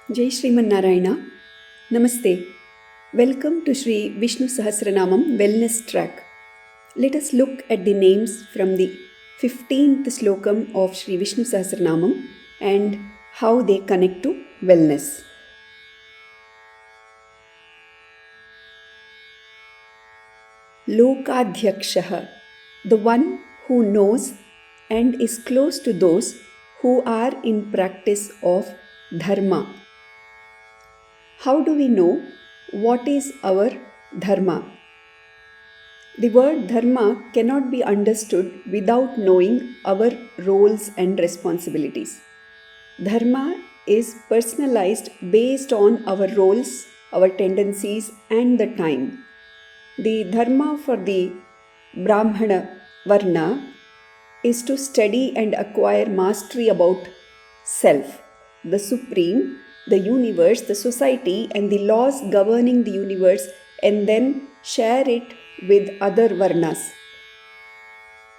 Jai Sriman Narayana. Namaste. Welcome to Sri Vishnu Sahasranamam Wellness Track. Let us look at the names from the 15th slokam of Sri Vishnu Sahasranamam and how they connect to wellness. Lokadhyakshaha, the one who knows and is close to those who are in practice of dharma. How do we know what is our dharma? The word dharma cannot be understood without knowing our roles and responsibilities. Dharma is personalized based on our roles, our tendencies, and the time. The dharma for the Brahmana Varna is to study and acquire mastery about self, the supreme, the universe, the society, and the laws governing the universe, and then share it with other varnas.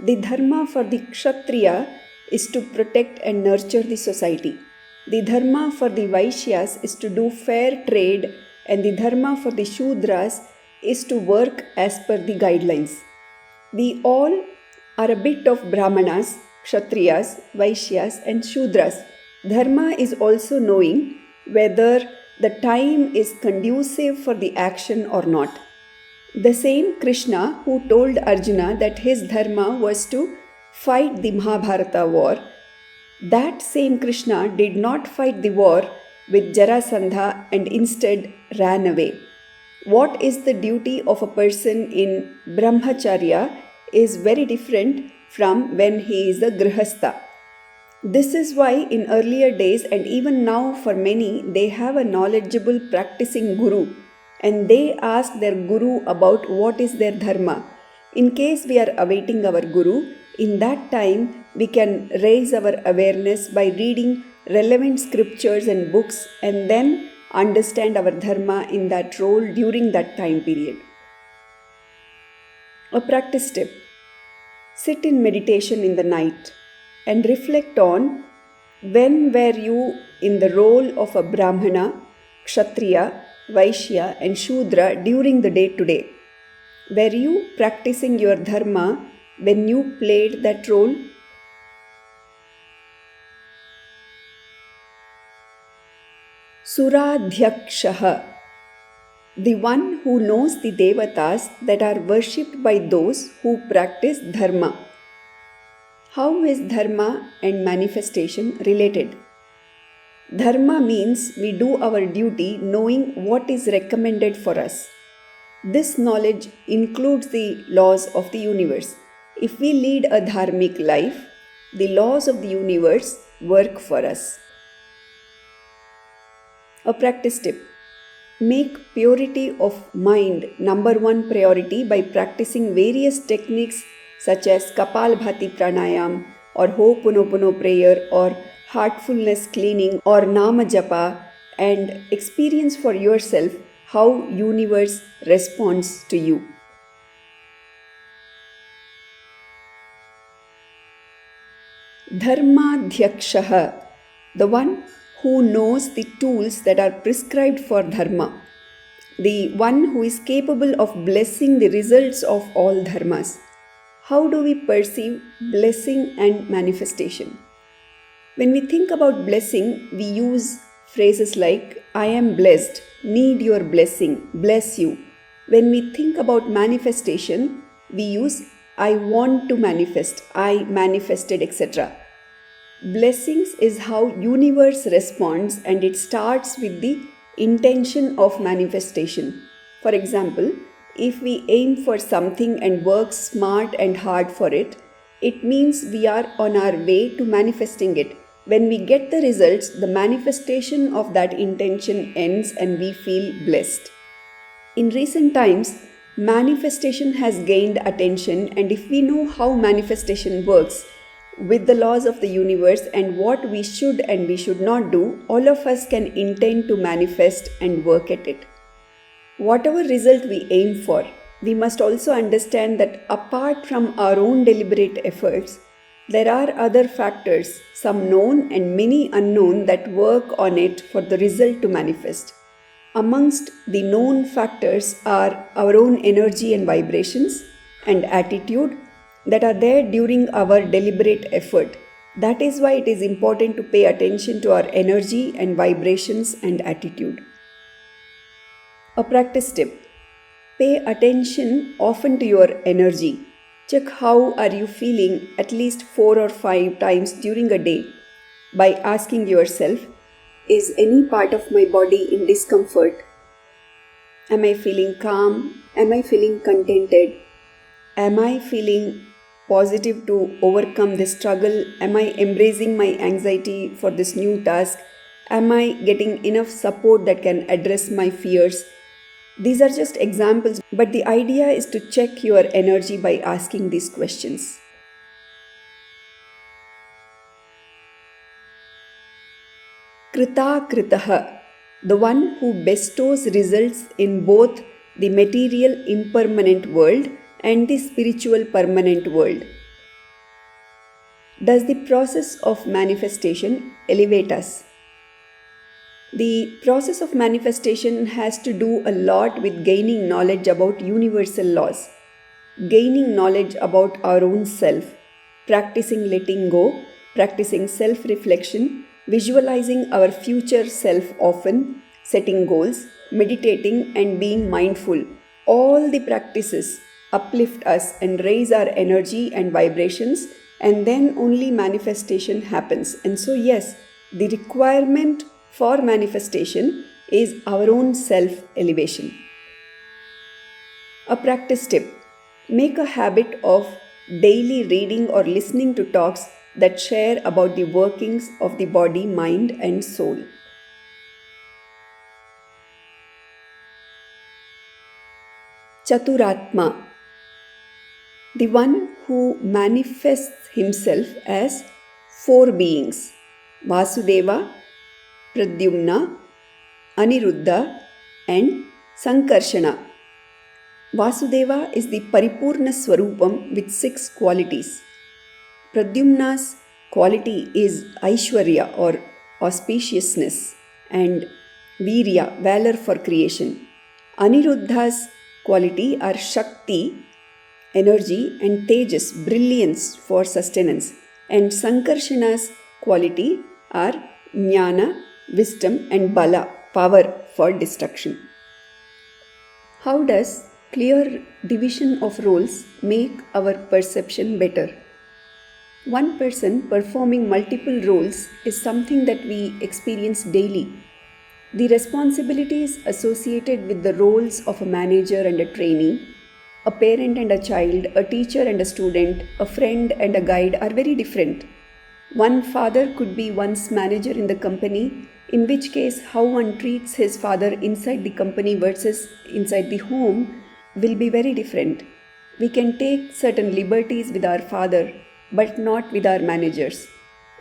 The dharma for the Kshatriya is to protect and nurture the society. The dharma for the Vaishyas is to do fair trade, and the dharma for the Shudras is to work as per the guidelines. We all are a bit of Brahmanas, Kshatriyas, Vaishyas, and Shudras. Dharma is also knowing whether the time is conducive for the action or not. The same Krishna who told Arjuna that his dharma was to fight the Mahabharata war, that same Krishna did not fight the war with Jarasandha and instead ran away. What is the duty of a person in Brahmacharya is very different from when he is a Grihastha. This is why in earlier days and even now for many, they have a knowledgeable practicing guru and they ask their guru about what is their dharma. In case we are awaiting our guru, in that time we can raise our awareness by reading relevant scriptures and books and then understand our dharma in that role during that time period. A practice tip: sit in meditation in the night and reflect on when were you in the role of a Brahmana, Kshatriya, Vaishya, and Shudra during the day to day. Were you practicing your dharma when you played that role? Suradhyakshaha, the one who knows the devatas that are worshipped by those who practice dharma. How is dharma and manifestation related? Dharma means we do our duty knowing what is recommended for us. This knowledge includes the laws of the universe. If we lead a dharmic life, the laws of the universe work for us. A practice tip: make purity of mind number one priority by practicing various techniques such as Kapalbhati Pranayam or Ho'oponopono prayer or heartfulness cleaning or Nama Japa, and experience for yourself how universe responds to you. Dharmadhyakshaha, the one who knows the tools that are prescribed for dharma, the one who is capable of blessing the results of all dharmas. How do we perceive blessing and manifestation? When we think about blessing, we use phrases like I am blessed, need your blessing, bless you. When we think about manifestation, we use I want to manifest, I manifested, etc. Blessings is how universe responds, and it starts with the intention of manifestation. For example, if we aim for something and work smart and hard for it, it means we are on our way to manifesting it. When we get the results, the manifestation of that intention ends and we feel blessed. In recent times, manifestation has gained attention, and if we know how manifestation works with the laws of the universe and what we should and we should not do, all of us can intend to manifest and work at it. Whatever result we aim for, we must also understand that apart from our own deliberate efforts, There are other factors, some known and many unknown, that work on it for the result to manifest. Amongst the known factors are our own energy and vibrations and attitude that are there during our deliberate effort. That is why it is important to pay attention to our energy and vibrations and attitude. A practice tip: pay attention often to your energy. Check how are you feeling at least 4 or 5 times during a day by asking yourself, is any part of my body in discomfort? Am I feeling calm? Am I feeling contented? Am I feeling positive to overcome this struggle? Am I embracing my anxiety for this new task? Am I getting enough support that can address my fears? These are just examples, but the idea is to check your energy by asking these questions. Krita Kritaha, the one who bestows results in both the material impermanent world and the spiritual permanent world. Does the process of manifestation elevate us? The process of manifestation has to do a lot with gaining knowledge about universal laws, gaining knowledge about our own self, practicing letting go, practicing self-reflection, visualizing our future self often, setting goals, meditating and being mindful. All the practices uplift us and raise our energy and vibrations, and then only manifestation happens. And so yes, the requirement for manifestation is our own self-elevation. A practice tip: make a habit of daily reading or listening to talks that share about the workings of the body, mind and soul. Chaturatma, the one who manifests himself as 4 beings: Vasudeva, Pradyumna, Aniruddha and Sankarshana. Vasudeva is the Paripurna Swarupam with 6 qualities. Pradyumna's quality is Aishwarya or auspiciousness and Virya, valor for creation. Aniruddha's quality are Shakti, energy, and Tejas, brilliance for sustenance. And Sankarshana's quality are Jnana, wisdom, and Bala, power for destruction. How does clear division of roles make our perception better? One person performing multiple roles is something that we experience daily. The responsibilities associated with the roles of a manager and a trainee, a parent and a child, a teacher and a student, a friend and a guide are very different. One father could be one's manager in the company, in which case how one treats his father inside the company versus inside the home will be very different. We can take certain liberties with our father, but not with our managers.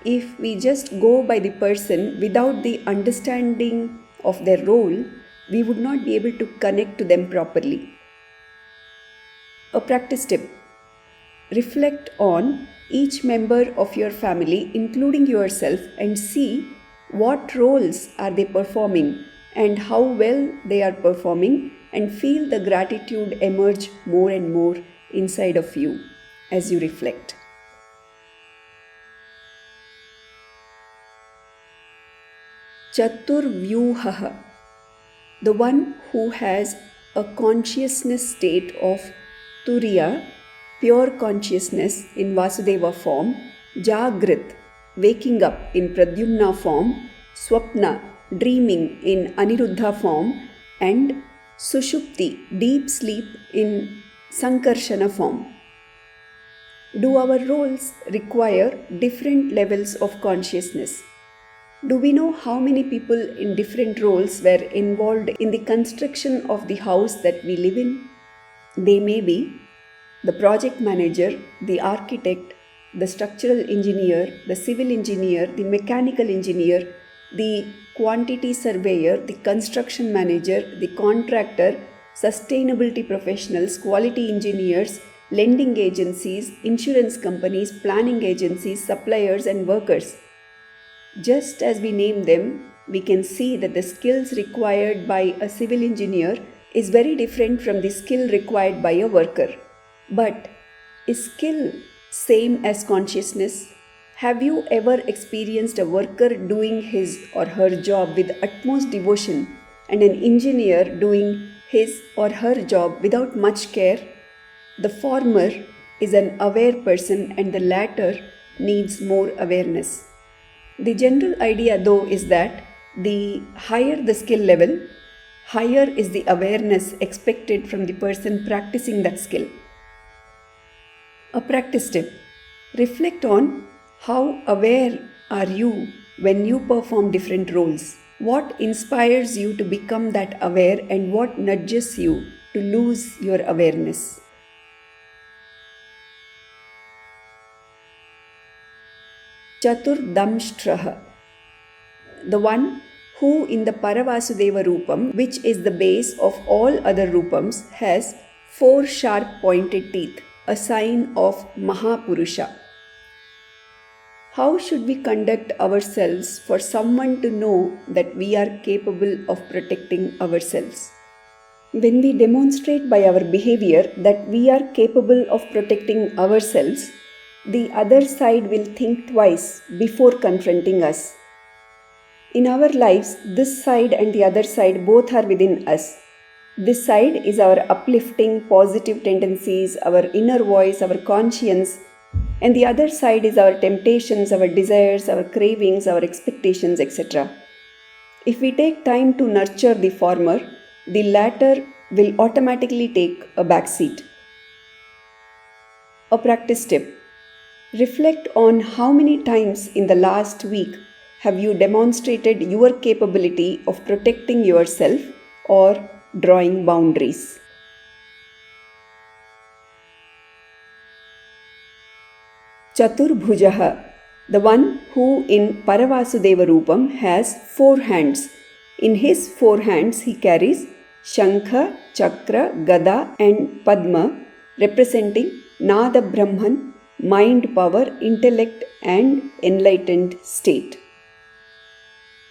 If we just go by the person without the understanding of their role, we would not be able to connect to them properly. A practice tip: reflect on each member of your family, including yourself, and see what roles are they performing and how well they are performing, and feel the gratitude emerge more and more inside of you as you reflect. Chaturvyuha, the one who has a consciousness state of Turiya, pure consciousness in Vasudeva form, Jagrit, waking up in Pradyumna form, Swapna, dreaming in Aniruddha form, and Sushupti, deep sleep in Sankarshana form. Do our roles require different levels of consciousness? Do we know how many people in different roles were involved in the construction of the house that we live in? They may be the project manager, the architect, the structural engineer, the civil engineer, the mechanical engineer, the quantity surveyor, the construction manager, the contractor, sustainability professionals, quality engineers, lending agencies, insurance companies, planning agencies, suppliers, and workers. Just as we name them, we can see that the skills required by a civil engineer is very different from the skill required by a worker. But is skill same as consciousness? Have you ever experienced a worker doing his or her job with utmost devotion and an engineer doing his or her job without much care? The former is an aware person and the latter needs more awareness. The general idea, though, is that the higher the skill level, higher is the awareness expected from the person practicing that skill. A practice tip: reflect on how aware are you when you perform different roles. What inspires you to become that aware and what nudges you to lose your awareness? Chaturdamshtraha, the one who in the Paravasudeva Rupam, which is the base of all other Rupams, has 4 sharp pointed teeth, a sign of Mahapurusha. How should we conduct ourselves for someone to know that we are capable of protecting ourselves? When we demonstrate by our behavior that we are capable of protecting ourselves, the other side will think twice before confronting us. In our lives, this side and the other side both are within us. This side is our uplifting, positive tendencies, our inner voice, our conscience, and the other side is our temptations, our desires, our cravings, our expectations, etc. If we take time to nurture the former, the latter will automatically take a back seat. A practice tip: reflect on how many times in the last week have you demonstrated your capability of protecting yourself or drawing boundaries. Chaturbhujaha, the one who in Paravasudeva Rupam has 4 hands. In his 4 hands he carries Shankha, Chakra, Gada and Padma, representing Nada Brahman, mind power, intellect and enlightened state.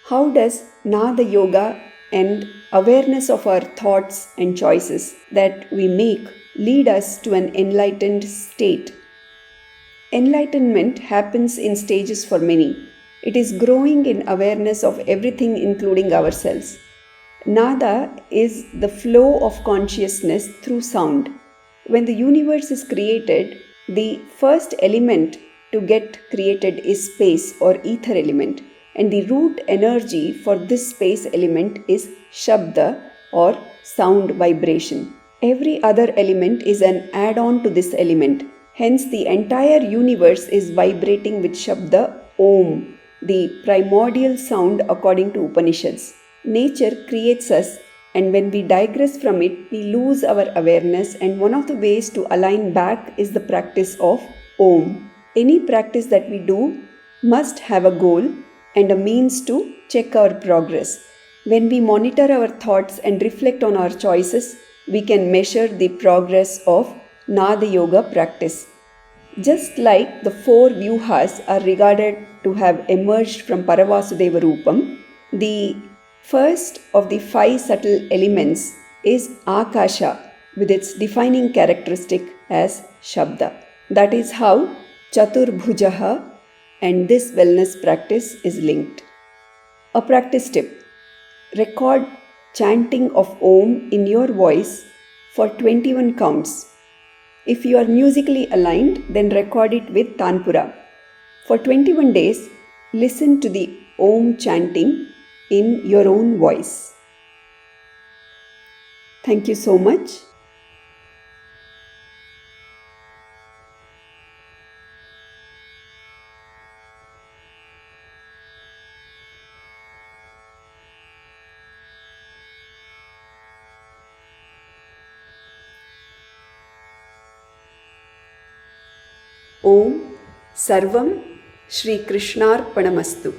How does Nada Yoga and awareness of our thoughts and choices that we make lead us to an enlightened state? Enlightenment happens in stages for many. It is growing in awareness of everything, including ourselves. Nada is the flow of consciousness through sound. When the universe is created, the first element to get created is space or ether element, and the root energy for this space element is Shabda or sound vibration. Every other element is an add-on to this element. Hence, the entire universe is vibrating with Shabda Om, the primordial sound according to Upanishads. Nature creates us, and when we digress from it, we lose our awareness, and one of the ways to align back is the practice of Om. Any practice that we do must have a goal and a means to check our progress. When we monitor our thoughts and reflect on our choices, we can measure the progress of Nada Yoga practice. Just like the 4 Vyuhas are regarded to have emerged from Paravasudeva Rupam, the first of the 5 subtle elements is Akasha, with its defining characteristic as Shabda. That is how Chaturbhujaha and this wellness practice is linked. A practice tip: record chanting of Om in your voice for 21 counts. If you are musically aligned, then record it with Tanpura. For 21 days, listen to the Om chanting in your own voice. Thank you so much. Om Sarvam Shri Krishnarpanamastu.